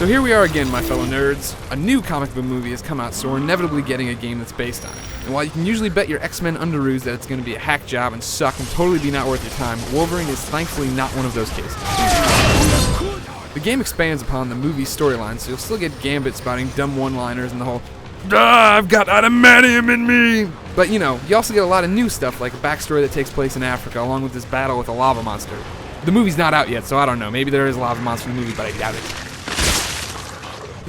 So here we are again, my fellow nerds. A new comic book movie has come out, so we're inevitably getting a game that's based on it. And while you can usually bet your X-Men underoos that it's going to be a hack job and suck and totally be not worth your time, Wolverine is thankfully not one of those cases. The game expands upon the movie's storyline, so you'll still get Gambit spouting dumb one-liners and the whole, I've got adamantium in me! But you know, you also get a lot of new stuff, like a backstory that takes place in Africa, along with this battle with a lava monster. The movie's not out yet, so I don't know. Maybe there is a lava monster in the movie, but I doubt it.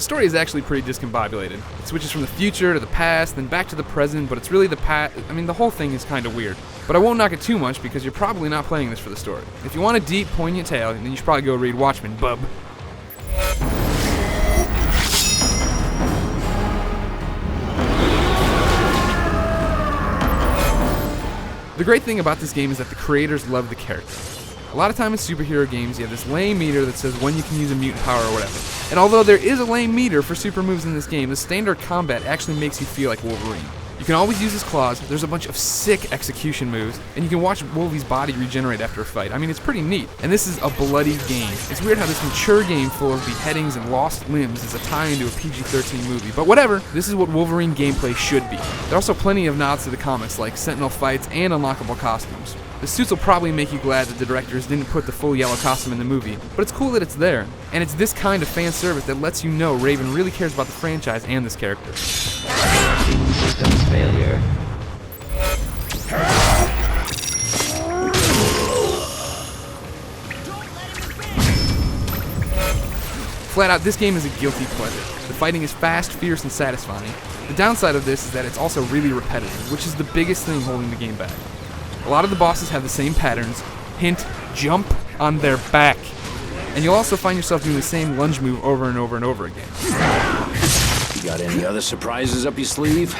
The story is actually pretty discombobulated. It switches from the future to the past, then back to the present, but it's really the past. I mean, the whole thing is kind of weird. But I won't knock it too much because you're probably not playing this for the story. If you want a deep, poignant tale, then you should probably go read Watchmen, bub. The great thing about this game is that the creators love the character. A lot of time in superhero games, you have this lame meter that says when you can use a mutant power or whatever. And although there is a lame meter for super moves in this game, the standard combat actually makes you feel like Wolverine. You can always use his claws, there's a bunch of sick execution moves, and you can watch Wolvie's body regenerate after a fight. I mean, it's pretty neat. And this is a bloody game. It's weird how this mature game full of beheadings and lost limbs is a tie-in to a PG-13 movie. But whatever, this is what Wolverine gameplay should be. There are also plenty of nods to the comics, like Sentinel fights and unlockable costumes. The suits will probably make you glad that the directors didn't put the full yellow costume in the movie, but it's cool that it's there. And it's this kind of fan service that lets you know Raven really cares about the franchise and this character. Systems failure. Flat out, this game is a guilty pleasure. The fighting is fast, fierce, and satisfying. The downside of this is that it's also really repetitive, which is the biggest thing holding the game back. A lot of the bosses have the same patterns. Hint, jump on their back. And you'll also find yourself doing the same lunge move over and over and over again. You got any other surprises up your sleeve?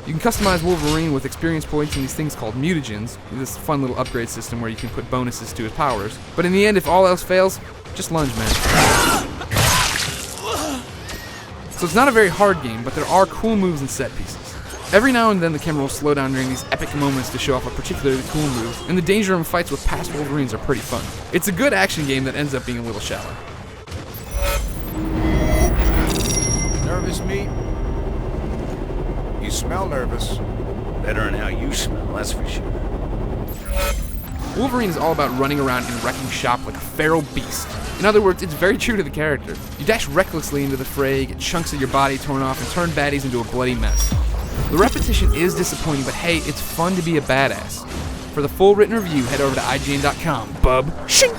You can customize Wolverine with experience points and these things called mutagens, this fun little upgrade system where you can put bonuses to his powers. But in the end, if all else fails, just lunge, man. So it's not a very hard game, but there are cool moves and set pieces. Every now and then the camera will slow down during these epic moments to show off a particularly cool move, and the danger room fights with past Wolverines are pretty fun. It's a good action game that ends up being a little shallow. Nervous, meat? You smell nervous. Better than how you smell, that's for sure. Wolverine is all about running around and wrecking shop like a feral beast. In other words, it's very true to the character. You dash recklessly into the fray, get chunks of your body torn off, and turn baddies into a bloody mess. The repetition is disappointing, but hey, it's fun to be a badass. For the full written review, head over to IGN.com, bub. Shink!